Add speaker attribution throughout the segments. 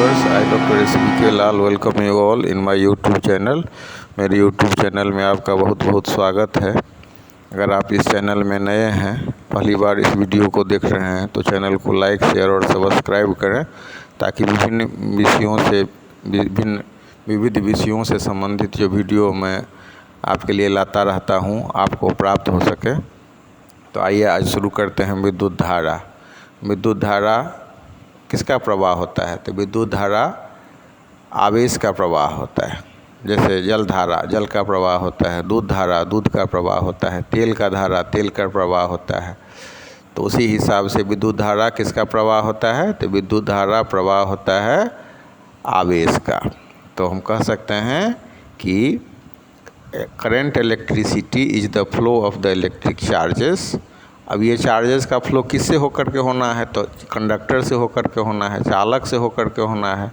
Speaker 1: viewers, I Dr. SBK Lal welcome you all in my YouTube channel. मेरे YouTube channel में आपका बहुत बहुत स्वागत है। अगर आप इस चैनल में नए हैं, पहली बार इस वीडियो को देख रहे हैं, तो चैनल को लाइक शेयर और सब्सक्राइब करें, ताकि विविध विषयों से संबंधित जो वीडियो मैं आपके लिए लाता रहता हूं, आपको प्राप्त हो सके। तो आइए आज शुरू करते हैं। विद्युत धारा। विद्युत धारा किसका प्रवाह होता है? तो विद्युत धारा आवेश का प्रवाह होता है। जैसे जल धारा जल का प्रवाह होता है, दूध धारा दूध का प्रवाह होता है, तेल का धारा तेल का प्रवाह होता है। तो उसी हिसाब से विद्युत धारा किसका प्रवाह होता है? तो विद्युत धारा प्रवाह होता है आवेश का। तो हम कह सकते हैं कि current electricity is the flow of the electric charges. अब ये चार्जेस का फ्लो किससे होकर के होना है? तो कंडक्टर से होकर के होना है, चालक से होकर के होना है।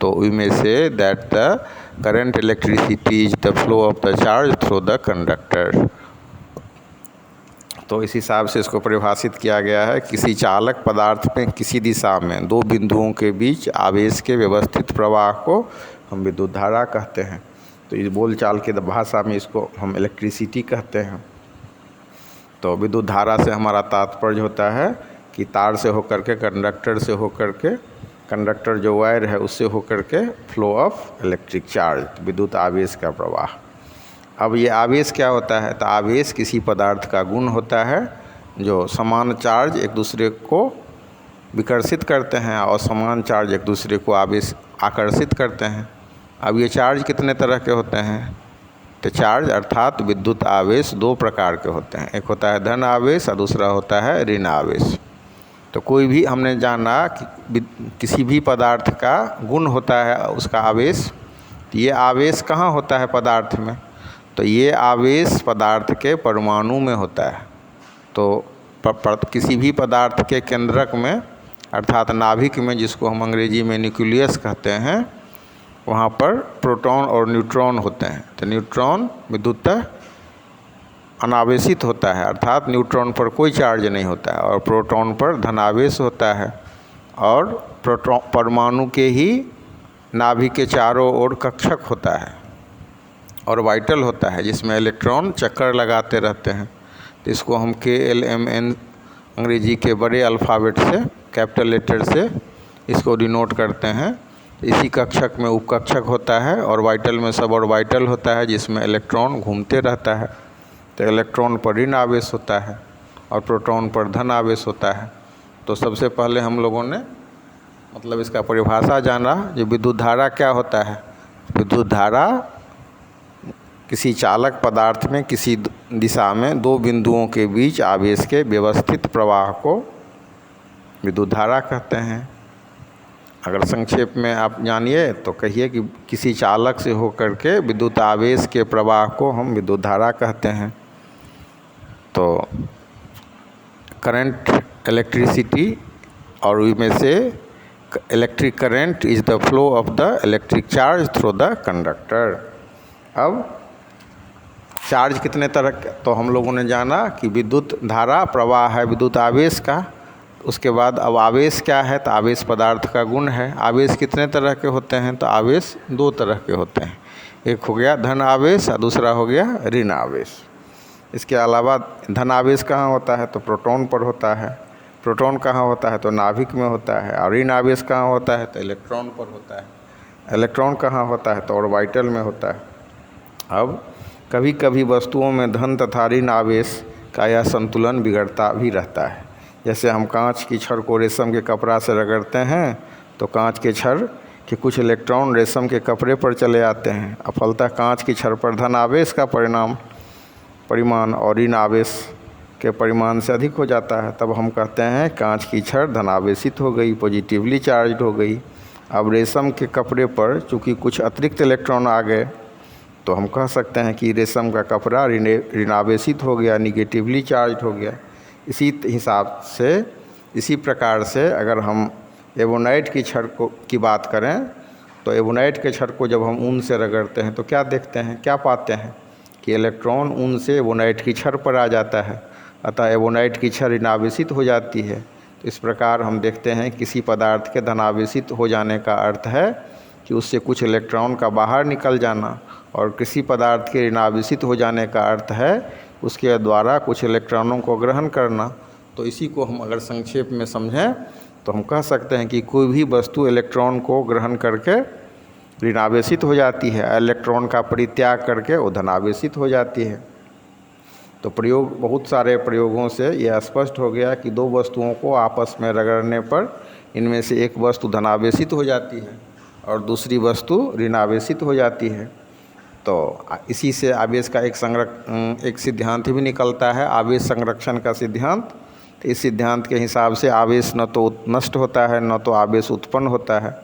Speaker 1: तो वी में say that the current electricity is the flow of the charge through the conductor. तो इस हिसाब से इसको परिभाषित किया गया है। किसी चालक पदार्थ में किसी दिशा में दो बिंदुओं के बीच आवेश के व्यवस्थित प्रवाह को हम विद्युत धारा कहते हैं। तो इस बोलचाल की भाषा में इसको हम इलेक्ट्रिसिटी कहते हैं। तो विद्युत धारा से हमारा तात्पर्य होता है कि तार से होकर के, कंडक्टर से होकर के, कंडक्टर जो वायर है उससे होकर के फ्लो ऑफ इलेक्ट्रिक चार्ज, विद्युत आवेश का प्रवाह। अब ये आवेश क्या होता है? तो आवेश किसी पदार्थ का गुण होता है जो समान चार्ज एक दूसरे को विकर्षित करते हैं और समान चार्ज एक दूसरे को आवेश आकर्षित करते हैं। अब ये चार्ज कितने तरह के होते हैं? तो चार्ज अर्थात विद्युत आवेश दो प्रकार के होते हैं। एक होता है धन आवेश और दूसरा होता है ऋण आवेश। तो कोई भी हमने जाना कि किसी भी पदार्थ का गुण होता है उसका आवेश। ये आवेश कहाँ होता है पदार्थ में? तो ये आवेश पदार्थ के परमाणु में होता है। तो किसी भी पदार्थ के केंद्रक में अर्थात नाभिक में, जिसको हम अंग्रेजी में न्यूक्लियस कहते हैं, वहाँ पर प्रोटॉन और न्यूट्रॉन होते हैं। तो न्यूट्रॉन विद्युत अनावेशित होता है, अर्थात न्यूट्रॉन पर कोई चार्ज नहीं होता है, और प्रोटॉन पर धनावेश होता है। और प्रोटॉन परमाणु के ही नाभिक के चारों ओर कक्षक होता है और वाइटल होता है, जिसमें इलेक्ट्रॉन चक्कर लगाते रहते हैं। तो इसको हम KLMN अंग्रेजी के बड़े अल्फ़ाबेट से, कैपिटल लेटर से इसको डिनोट करते हैं। इसी कक्षक में उपकक्षक होता है और वाइटल में सब और वाइटल होता है, जिसमें इलेक्ट्रॉन घूमते रहता है। तो इलेक्ट्रॉन पर ऋण आवेश होता है और प्रोटॉन पर धन आवेश होता है। तो सबसे पहले हम लोगों ने मतलब इसका परिभाषा जाना, जो विद्युत धारा क्या होता है। विद्युत धारा किसी चालक पदार्थ में किसी दिशा में दो बिंदुओं के बीच आवेश के व्यवस्थित प्रवाह को विद्युत धारा कहते हैं। अगर संक्षेप में आप जानिए तो कहिए कि किसी चालक से होकर के विद्युत आवेश के प्रवाह को हम विद्युत धारा कहते हैं। तो करंट इलेक्ट्रिसिटी और इनमें से electric current is the flow of the electric charge through the conductor. अब चार्ज कितने तरह के? तो हम लोगों ने जाना कि विद्युत धारा प्रवाह है विद्युत आवेश का। उसके बाद अब आवेश क्या है? तो आवेश पदार्थ का गुण है। आवेश कितने तरह के होते हैं? तो आवेश दो तरह के होते हैं। एक हो गया धन आवेश और दूसरा हो गया ऋण आवेश। इसके अलावा धन आवेश कहाँ होता है? तो प्रोटॉन पर होता है। प्रोटॉन कहाँ होता है? तो नाभिक में होता है। और ऋण आवेश कहाँ होता है? तो इलेक्ट्रॉन पर होता है। इलेक्ट्रॉन कहाँ होता है? तो ऑर्बिटल में होता है। अब कभी कभी वस्तुओं में धन तथा ऋण आवेश का यह संतुलन बिगड़ता भी रहता है। जैसे हम कांच की छड़ को रेशम के कपड़ा से रगड़ते हैं तो कांच के छड़ के कुछ इलेक्ट्रॉन रेशम के कपड़े पर चले आते हैं। अब फलतः कांच की छड़ पर धन आवेश का परिमाण और ऋण आवेश के परिमाण से अधिक हो जाता है। तब हम कहते हैं कांच की छड़ धनावेशित हो गई, पॉजिटिवली चार्ज हो गई। अब रेशम के कपड़े पर चूँकि कुछ अतिरिक्त इलेक्ट्रॉन आ गए तो हम कह सकते हैं कि रेशम का कपड़ा ऋणावेशित हो गया, निगेटिवली चार्ज हो गया। इसी हिसाब से, इसी प्रकार से अगर हम एवोनाइट की छड़ की बात करें तो एवोनाइट के छड़ को जब हम ऊन से रगड़ते हैं तो क्या देखते हैं, क्या पाते हैं कि इलेक्ट्रॉन ऊन से एवोनाइट की छड़ पर आ जाता है। अतः एवोनाइट की छड़ ऋणावेशित हो जाती है। तो इस प्रकार हम देखते हैं किसी पदार्थ के धनावेशित हो जाने का अर्थ है कि उससे कुछ इलेक्ट्रॉन का बाहर निकल जाना, और किसी पदार्थ के ऋणावेशित हो जाने का अर्थ है उसके द्वारा कुछ इलेक्ट्रॉनों को ग्रहण करना। तो इसी को हम अगर संक्षेप में समझें तो हम कह सकते हैं कि कोई भी वस्तु इलेक्ट्रॉन को ग्रहण करके ऋणावेशित हो जाती है, इलेक्ट्रॉन का परित्याग करके वो धनावेशित हो जाती है। तो प्रयोग, बहुत सारे प्रयोगों से यह स्पष्ट हो गया कि दो वस्तुओं को आपस में रगड़ने पर इनमें से एक वस्तु धनावेशित हो जाती है और दूसरी वस्तु ऋणावेशित हो जाती है। तो इसी से आवेश का एक सिद्धांत भी निकलता है, आवेश संरक्षण का सिद्धांत। तो इस सिद्धांत के हिसाब से आवेश न तो नष्ट होता है न तो आवेश उत्पन्न होता है,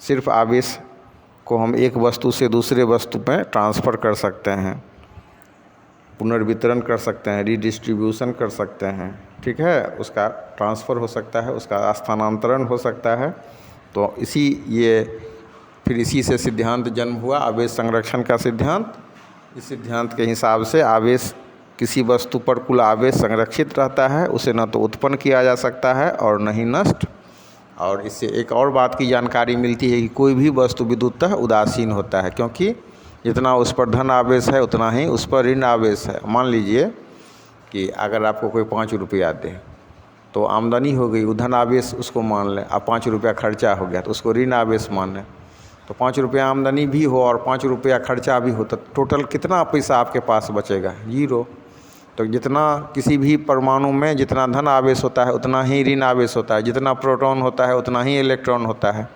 Speaker 1: सिर्फ आवेश को हम एक वस्तु से दूसरे वस्तु में ट्रांसफ़र कर सकते हैं, पुनर्वितरण कर सकते हैं, रीडिस्ट्रीब्यूशन कर सकते हैं, ठीक है, उसका ट्रांसफ़र हो सकता है, उसका स्थानांतरण हो सकता है। तो फिर इसी से सिद्धांत जन्म हुआ, आवेश संरक्षण का सिद्धांत। इस सिद्धांत के हिसाब से आवेश, किसी वस्तु पर कुल आवेश संरक्षित रहता है, उसे न तो उत्पन्न किया जा सकता है और न ही नष्ट। और इससे एक और बात की जानकारी मिलती है कि कोई भी वस्तु विद्युतः उदासीन होता है, क्योंकि जितना उस पर धन आवेश है उतना ही उस पर ऋण आवेश है। मान लीजिए कि अगर आपको कोई 5 रुपया दे तो आमदनी हो गई, वो धन आवेश उसको मान लें, अब 5 रुपया खर्चा हो गया तो उसको ऋण आवेश मान लें। तो 5 रुपया आमदनी भी हो और 5 रुपया खर्चा भी हो तो टोटल कितना पैसा आपके पास बचेगा? 0। तो जितना किसी भी परमाणु में जितना धन आवेश होता है उतना ही ऋण आवेश होता है, जितना प्रोटॉन होता है उतना ही इलेक्ट्रॉन होता है।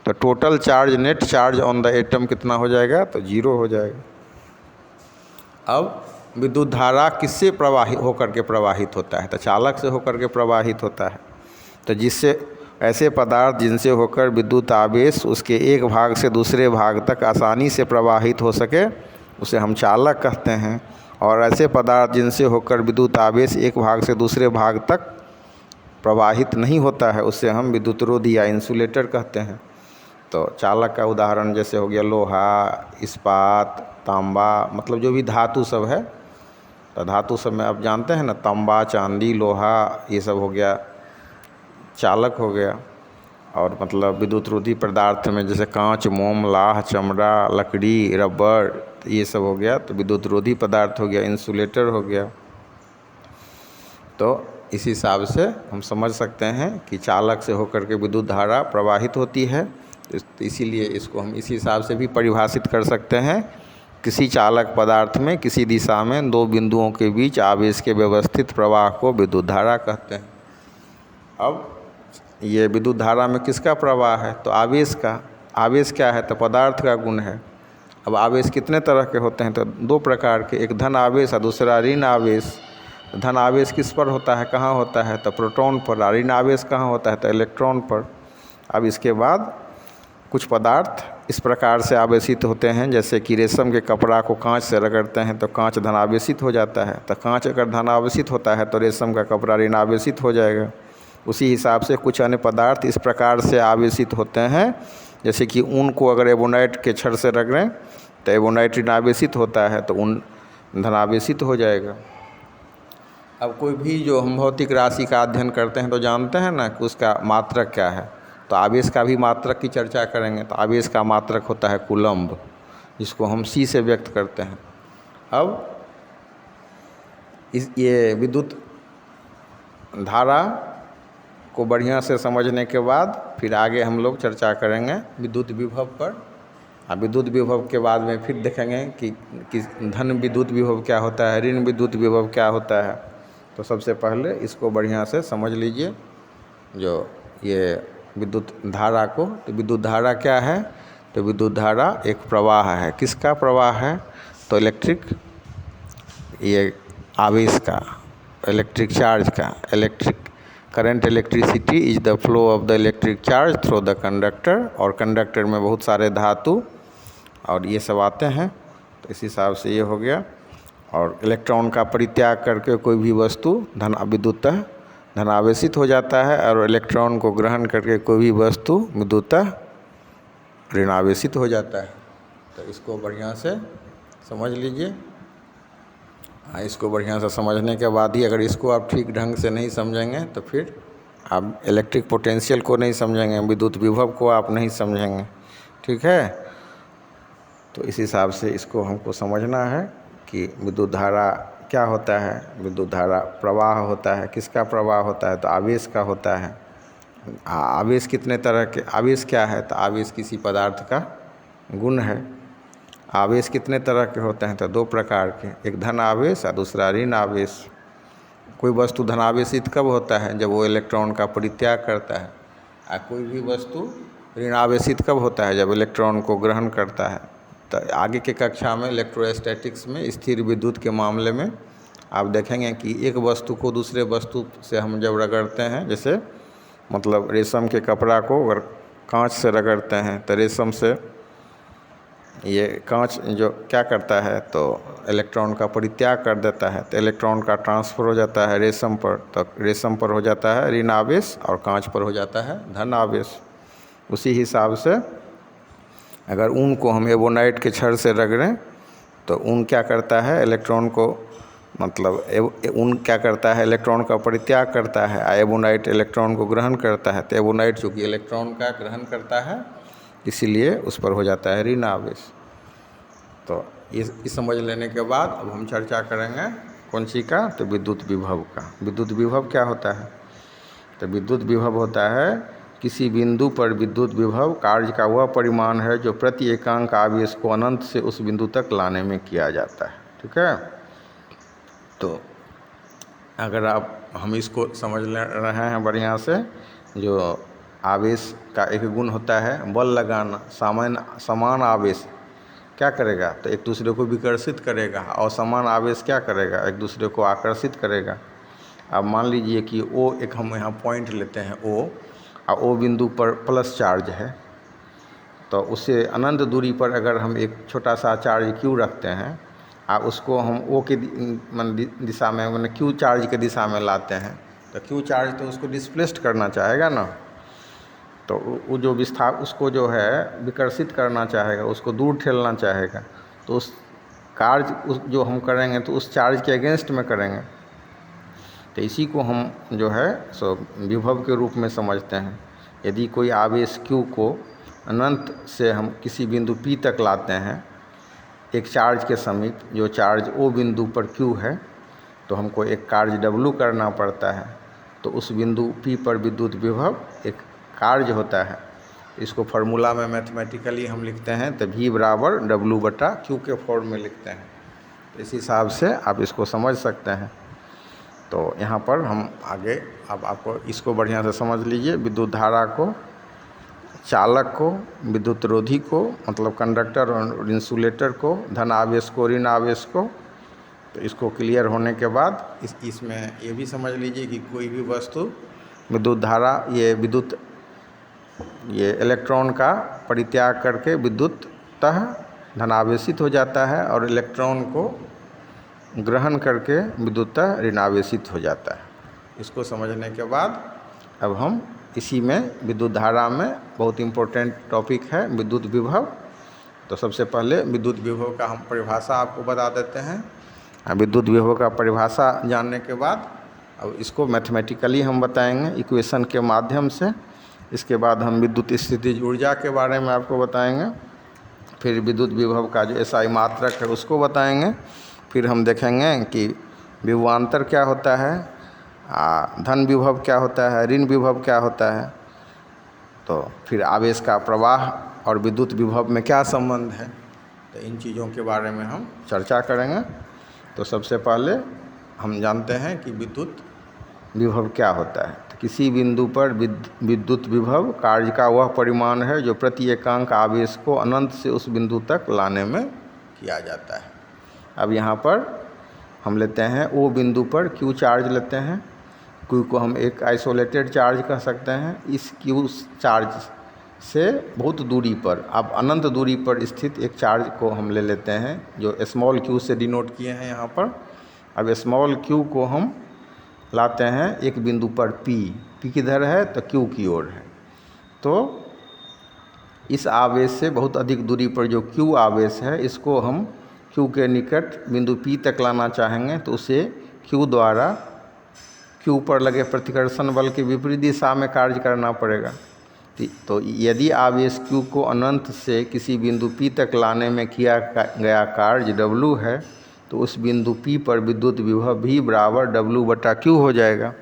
Speaker 1: तो total charge, net charge on the atom कितना हो जाएगा? तो 0 हो जाएगा। अब विद्युत धारा किससे होकर के प्रवाहित होता है? तो चालक से होकर के प्रवाहित होता है। तो जिससे ऐसे पदार्थ जिनसे होकर विद्युत आवेश उसके एक भाग से दूसरे भाग तक आसानी से प्रवाहित हो सके उसे हम चालक कहते हैं। और ऐसे पदार्थ जिनसे होकर विद्युत आवेश एक भाग से दूसरे भाग तक प्रवाहित नहीं होता है उसे हम विद्युतरोधी या इंसुलेटर कहते हैं। तो चालक का उदाहरण जैसे हो गया लोहा, इस्पात, तांबा, मतलब जो भी धातु सब है। तो धातु सब में आप जानते हैं ना, तांबा, चांदी, लोहा, ये सब हो गया चालक हो गया। और मतलब विद्युतरोधी पदार्थ में जैसे कांच, मोम, लाह, चमड़ा, लकड़ी, रबर, ये सब हो गया तो विद्युतरोधी पदार्थ हो गया, इंसुलेटर हो गया। तो इस हिसाब से हम समझ सकते हैं कि चालक से होकर के विद्युत धारा प्रवाहित होती है। इसीलिए इसको हम इस हिसाब से भी परिभाषित कर सकते हैं, किसी चालक पदार्थ में किसी दिशा में दो बिंदुओं के बीच आवेश के व्यवस्थित प्रवाह को विद्युत धारा कहते हैं। अब ये विद्युत धारा में किसका प्रवाह है? तो आवेश का। आवेश क्या है? तो पदार्थ का गुण है। अब आवेश कितने तरह के होते हैं? तो 2 प्रकार के, एक धन आवेश और दूसरा ऋण आवेश। धन आवेश किस पर होता है, कहाँ होता है? तो प्रोटॉन पर। ऋण आवेश कहाँ होता है? तो इलेक्ट्रॉन पर। अब इसके बाद कुछ पदार्थ इस प्रकार से आवेशित होते हैं, जैसे कि रेशम के कपड़ा को कांच से रगड़ते हैं तो कांच धनावेशित हो जाता है। तो कांच अगर धनावेशित होता है तो रेशम का कपड़ा ऋणावेशित हो जाएगा। उसी हिसाब से कुछ अन्य पदार्थ इस प्रकार से आवेशित होते हैं, जैसे कि ऊन को अगर एबोनाइट के छड़ से रगड़ें तो एबोनाइट ऋणावेशित होता है तो ऊन धनावेशित हो जाएगा। अब कोई भी जो हम भौतिक राशि का अध्ययन करते हैं तो जानते हैं ना कि उसका मात्रक क्या है। तो आवेश का भी मात्रक की चर्चा करेंगे। तो आवेश का मात्रक होता है कूलम्ब, जिसको हम C से व्यक्त करते हैं। अब ये विद्युत धारा को बढ़िया से समझने के बाद फिर आगे हम लोग चर्चा करेंगे विद्युत विभव पर। विद्युत विभव के बाद में फिर देखेंगे कि धन विद्युत विभव क्या होता है, ऋण विद्युत विभव क्या होता है। तो सबसे पहले इसको बढ़िया से समझ लीजिए, जो ये विद्युत धारा को। तो विद्युत धारा क्या है? तो विद्युत धारा एक प्रवाह है। किसका प्रवाह है? तो इलेक्ट्रिक, ये आवेश का, इलेक्ट्रिक चार्ज का। Electric current, electricity is the flow of the electric charge through the conductor. और कंडक्टर में बहुत सारे धातु और ये सब आते हैं। तो इस हिसाब से ये हो गया। और इलेक्ट्रॉन का परित्याग करके कोई भी वस्तु विद्युतः धनावेशित हो जाता है, और इलेक्ट्रॉन को ग्रहण करके कोई भी वस्तु विद्युतः ऋणावेशित हो जाता है। तो इसको बढ़िया से समझ लीजिए। इसको बढ़िया से समझने के बाद ही, अगर इसको आप ठीक ढंग से नहीं समझेंगे तो फिर आप इलेक्ट्रिक पोटेंशियल को नहीं समझेंगे, विद्युत विभव को आप नहीं समझेंगे, ठीक है। तो इस हिसाब से इसको हमको समझना है कि विद्युत धारा क्या होता है। विद्युत धारा प्रवाह होता है। किसका प्रवाह होता है? तो आवेश का होता है। आवेश कितने तरह के, आवेश क्या है? तो आवेश किसी पदार्थ का गुण है। आवेश कितने तरह के होते हैं? तो दो प्रकार के, एक धन आवेश और दूसरा ऋण आवेश। कोई वस्तु धनावेशित कब होता है? जब वो इलेक्ट्रॉन का परित्याग करता है। और कोई भी वस्तु ऋण आवेशित कब होता है? जब इलेक्ट्रॉन को ग्रहण करता है। तो आगे के कक्षा में इलेक्ट्रोस्टैटिक्स में स्थिर विद्युत के मामले में आप देखेंगे कि एक वस्तु को दूसरे वस्तु से हम जब रगड़ते हैं, जैसे मतलब रेशम के कपड़ा को अगर कांच से रगड़ते हैं तो रेशम से ये कांच जो क्या करता है तो इलेक्ट्रॉन का परित्याग कर देता है, तो इलेक्ट्रॉन का ट्रांसफ़र हो जाता है रेशम पर, तो रेशम पर हो जाता है ऋण आवेश और कांच पर हो जाता है धन आवेश। उसी हिसाब से अगर ऊन को हम एबोनाइट के छड़ से रगड़ें तो ऊन क्या करता है? इलेक्ट्रॉन को मतलब ऊन क्या करता है? इलेक्ट्रॉन का परित्याग करता है। एबोनाइट इलेक्ट्रॉन को ग्रहण करता है। तो एबोनाइट चूँकि इलेक्ट्रॉन का ग्रहण करता है इसीलिए उस पर हो जाता है ऋण आवेश। तो ये समझ लेने के बाद अब हम चर्चा करेंगे कौन सी का? तो विद्युत विभव का। विद्युत विभव क्या होता है? तो विद्युत विभव होता है किसी बिंदु पर विद्युत विभव कार्य का वह परिमाण है जो प्रति एकांक आवेश को अनंत से उस बिंदु तक लाने में किया जाता है, ठीक है। तो अगर हम इसको समझ ले रहे हैं बढ़िया से, जो आवेश का एक गुण होता है बल लगाना। समान आवेश क्या करेगा? तो एक दूसरे को विकर्षित करेगा, और समान आवेश क्या करेगा? एक दूसरे को आकर्षित करेगा। अब मान लीजिए कि ओ, एक हम यहाँ पॉइंट लेते हैं ओ, और ओ बिंदु पर प्लस चार्ज है, तो उससे अनंत दूरी पर अगर हम एक छोटा सा चार्ज क्यू रखते हैं और उसको हम ओ के दिशा में मैंने क्यू चार्ज के दिशा में लाते हैं, तो क्यू चार्ज तो उसको डिस्प्लेस्ड करना चाहेगा ना, तो वो जो विस्थाप उसको जो है विकर्षित करना चाहेगा, उसको दूर ठेलना चाहेगा। तो उस कार्य उस जो हम करेंगे तो उस चार्ज के अगेंस्ट में करेंगे। तो इसी को हम जो है सो विभव के रूप में समझते हैं। यदि कोई आवेश Q को अनंत से हम किसी बिंदु P तक लाते हैं एक चार्ज के समीप, जो चार्ज O बिंदु पर Q है, तो हमको एक कार्य W करना पड़ता है। तो उस बिंदु P पर विद्युत विभव एक कार्य होता है। इसको फार्मूला में मैथमेटिकली हम लिखते हैं तो V बराबर W/Q के फॉर्म में लिखते हैं। तो इस हिसाब से आप इसको समझ सकते हैं। तो यहाँ पर हम आगे अब आपको इसको बढ़िया से समझ लीजिए। विद्युत धारा को, चालक को, विद्युत रोधी को मतलब कंडक्टर और इंसुलेटर को, धन आवेश को, ऋण आवेश को। तो इसको क्लियर होने के बाद इसमें ये भी समझ लीजिए कि कोई भी वस्तु विद्युत धारा ये इलेक्ट्रॉन का परित्याग करके विद्युततः धनावेशित हो जाता है और इलेक्ट्रॉन को ग्रहण करके विद्युततः ऋणावेशित हो जाता है। इसको समझने के बाद अब हम इसी में विद्युत धारा में बहुत इम्पोर्टेंट टॉपिक है विद्युत विभव। तो सबसे पहले विद्युत विभव का हम परिभाषा आपको बता देते हैं। विद्युत विभव का परिभाषा जानने के बाद अब इसको मैथमेटिकली हम बताएंगे इक्वेशन के माध्यम से। इसके बाद हम विद्युत स्थितिज ऊर्जा के बारे में आपको बताएंगे। फिर विद्युत विभव का जो एसआई मात्रक है उसको बताएंगे। फिर हम देखेंगे कि विभवांतर क्या होता है, धन विभव क्या होता है, ऋण विभव क्या होता है। तो फिर आवेश का प्रवाह और विद्युत विभव में क्या संबंध है, तो इन चीज़ों के बारे में हम चर्चा करेंगे। तो सबसे पहले हम जानते हैं कि विद्युत विभव क्या होता है। तो किसी बिंदु पर विद्युत विभव कार्य का वह परिमाण है जो प्रति एकांक आवेश को अनंत से उस बिंदु तक लाने में किया जाता है। अब यहाँ पर हम लेते हैं ओ बिंदु पर Q चार्ज लेते हैं। Q को हम एक आइसोलेटेड चार्ज कह सकते हैं। इस Q चार्ज से बहुत दूरी पर, अब अनंत दूरी पर स्थित एक चार्ज को हम ले लेते हैं जो स्मॉल q से डिनोट किए हैं यहाँ पर। अब स्मॉल q को हम लाते हैं एक बिंदु पर P किधर है तो Q की ओर है। तो इस आवेश से बहुत अधिक दूरी पर जो Q आवेश है इसको हम Q के निकट बिंदु P तक लाना चाहेंगे तो उसे Q द्वारा Q पर लगे प्रतिकर्षण बल के विपरीत दिशा में कार्य करना पड़ेगा। तो यदि आवेश Q को अनंत से किसी बिंदु P तक लाने में किया गया कार्य W है, तो उस बिंदु P पर विद्युत विभव V बराबर W/Q हो जाएगा।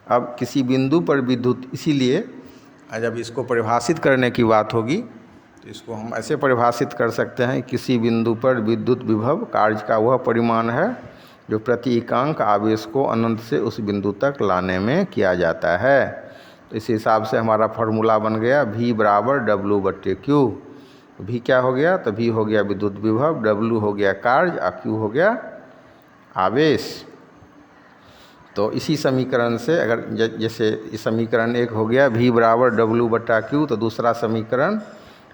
Speaker 1: अब किसी बिंदु पर विद्युत, इसीलिए जब इसको परिभाषित करने की बात होगी तो इसको हम ऐसे परिभाषित कर सकते हैं, किसी बिंदु पर विद्युत विभव कार्य का वह परिमाण है जो प्रति इकांक आवेश को अनंत से उस बिंदु तक लाने में किया जाता है। तो इस हिसाब से हमारा फॉर्मूला बन गया V बराबर W/Q। V क्या हो गया? तो V हो गया विद्युत विभव, W हो गया कार्य और Q हो गया आवेश। तो इसी समीकरण से अगर जैसे इस समीकरण 1 हो गया V बराबर W/Q, तो दूसरा समीकरण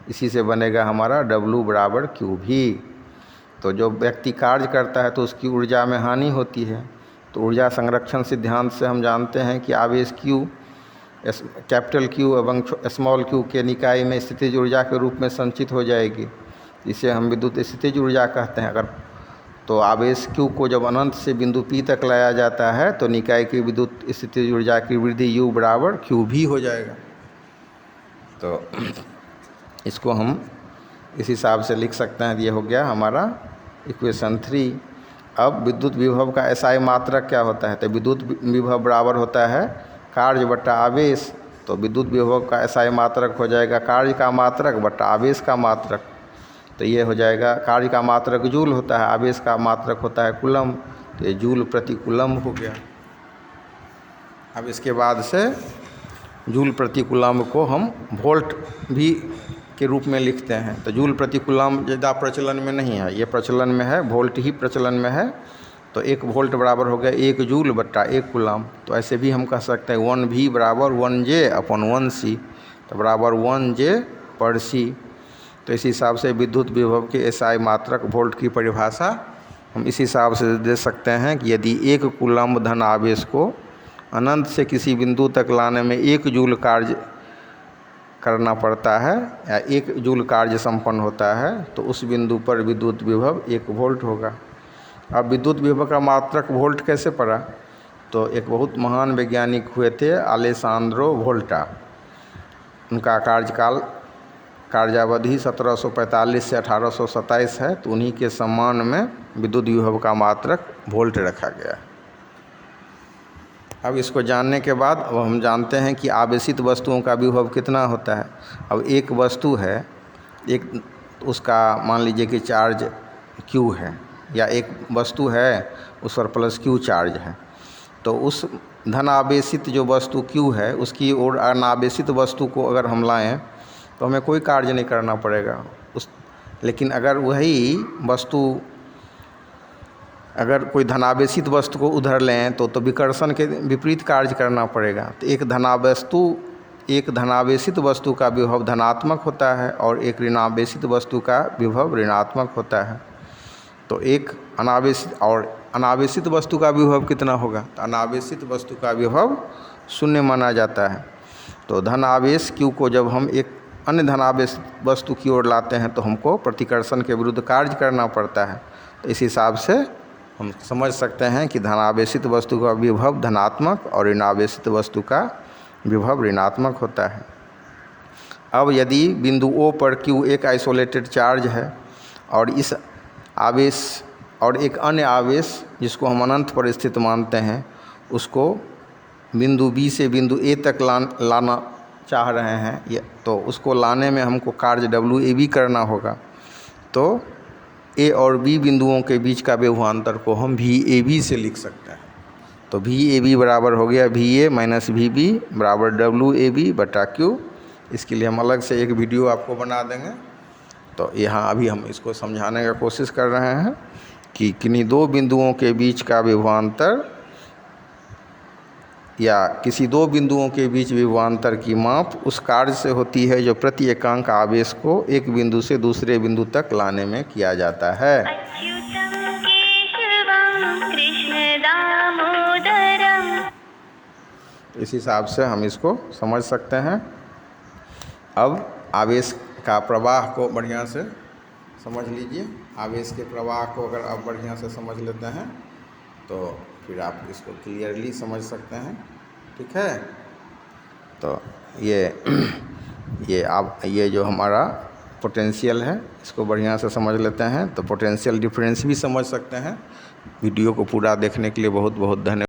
Speaker 1: इसी से बनेगा हमारा W बराबर QV। तो जो व्यक्ति कार्य करता है तो उसकी ऊर्जा में हानि होती है, तो ऊर्जा संरक्षण सिद्धांत से हम जानते हैं कि आवेश Q कैपिटल Q एवं स्मॉल q के निकाय में स्थितिज ऊर्जा के रूप में संचित हो जाएगी, इसे हम विद्युत स्थितिज ऊर्जा कहते हैं। अगर तो आवेश Q को जब अनंत से बिंदु P तक लाया जाता है तो निकाय की विद्युत स्थितिज ऊर्जा की वृद्धि U बराबर QV हो जाएगा। तो इसको हम इस हिसाब से लिख सकते हैं। ये हो गया हमारा इक्वेशन 3। अब विद्युत विभव का SI मात्रक क्या होता है? तो विद्युत विभव बराबर होता है कार्य बटा आवेश। तो विद्युत विभव का SI मात्रक हो जाएगा कार्य का मात्रक बटा आवेश का मात्रक। तो ये हो जाएगा, कार्य का मात्रक जूल होता है, आवेश का मात्रक होता है कूलम, तो ये जूल प्रति कूलम हो गया। अब इसके बाद से जूल प्रति कूलम को हम वोल्ट भी के रूप में लिखते हैं। तो जूल प्रति कूलम ज़्यादा प्रचलन में नहीं है, ये प्रचलन में है, वोल्ट ही प्रचलन में है। तो 1 वोल्ट बराबर हो गया 1 जूल बटा 1 कूलम। तो ऐसे भी हम कह सकते हैं 1V बराबर 1J/1C, तो बराबर 1J/C। तो इस हिसाब से विद्युत विभव के SI मात्रक वोल्ट की परिभाषा हम इस हिसाब से दे सकते हैं कि यदि 1 कूलम धन आवेश को अनंत से किसी बिंदु तक लाने में 1 जूल कार्य करना पड़ता है या 1 जूल कार्य संपन्न होता है, तो उस बिंदु पर विद्युत विभव 1 वोल्ट होगा। अब विद्युत विभव का मात्रक वोल्ट कैसे पड़ा? तो एक बहुत महान वैज्ञानिक हुए थे अलेसांद्रो वोल्टा, उनका कार्यावधि 1745 से 1827 है। तो उन्हीं के सम्मान में विद्युत विभव का मात्रक वोल्ट रखा गया। अब इसको जानने के बाद अब हम जानते हैं कि आवेशित वस्तुओं का विभव कितना होता है। अब एक वस्तु है, एक उसका मान लीजिए कि चार्ज Q है, या एक वस्तु है उस पर प्लस Q चार्ज है। तो उस धन आवेशित जो वस्तु Q है उसकी ओर अनावेशित वस्तु को अगर हम लाएं तो हमें कोई कार्य नहीं करना पड़ेगा लेकिन अगर वही वस्तु, अगर कोई धनावेशित वस्तु को उधर लें तो विकर्षण के विपरीत कार्य करना पड़ेगा। तो एक धनावेशित वस्तु का विभव धनात्मक होता है और एक ऋणावेशित वस्तु का विभव ऋणात्मक होता है। तो एक अनावेशित वस्तु का विभव कितना होगा? तो अनावेशित वस्तु का विभव 0 माना जाता है। तो धन आवेश Q को जब हम एक अन्य धनावेश वस्तु की ओर लाते हैं तो हमको प्रतिकर्षण के विरुद्ध कार्य करना पड़ता है। तो इस हिसाब से हम समझ सकते हैं कि धनावेशित वस्तु का विभव धनात्मक और ऋणावेशित वस्तु का विभव ऋणात्मक होता है। अब यदि बिंदु O पर Q एक आइसोलेटेड चार्ज है और इस आवेश और एक अन्य आवेश जिसको हम अनंत पर स्थित मानते हैं उसको बिंदु B से बिंदु A तक लाना चाह रहे हैं, तो उसको लाने में हमको कार्य WAB करना होगा। तो A और B बिंदुओं के बीच का विभवांतर को हम VAB से लिख सकते हैं। तो VAB बराबर हो गया VA माइनस VB बराबर WAB/Q। इसके लिए हम अलग से एक वीडियो आपको बना देंगे। तो यहाँ अभी हम इसको समझाने का कोशिश कर रहे हैं कि किन्हीं 2 बिंदुओं के बीच का विभवांतर या किसी 2 बिंदुओं के बीच विभवांतर की माप उस कार्य से होती है जो प्रति एकांक आवेश को एक बिंदु से दूसरे बिंदु तक लाने में किया जाता है। इस हिसाब से हम इसको समझ सकते हैं। अब आवेश का प्रवाह को बढ़िया से समझ लीजिए। आवेश के प्रवाह को अगर आप बढ़िया से समझ लेते हैं तो फिर आप इसको क्लियरली समझ सकते हैं। ठीक है, तो ये जो हमारा पोटेंशियल है इसको बढ़िया से समझ लेते हैं तो पोटेंशियल डिफरेंस भी समझ सकते हैं। वीडियो को पूरा देखने के लिए बहुत बहुत धन्यवाद।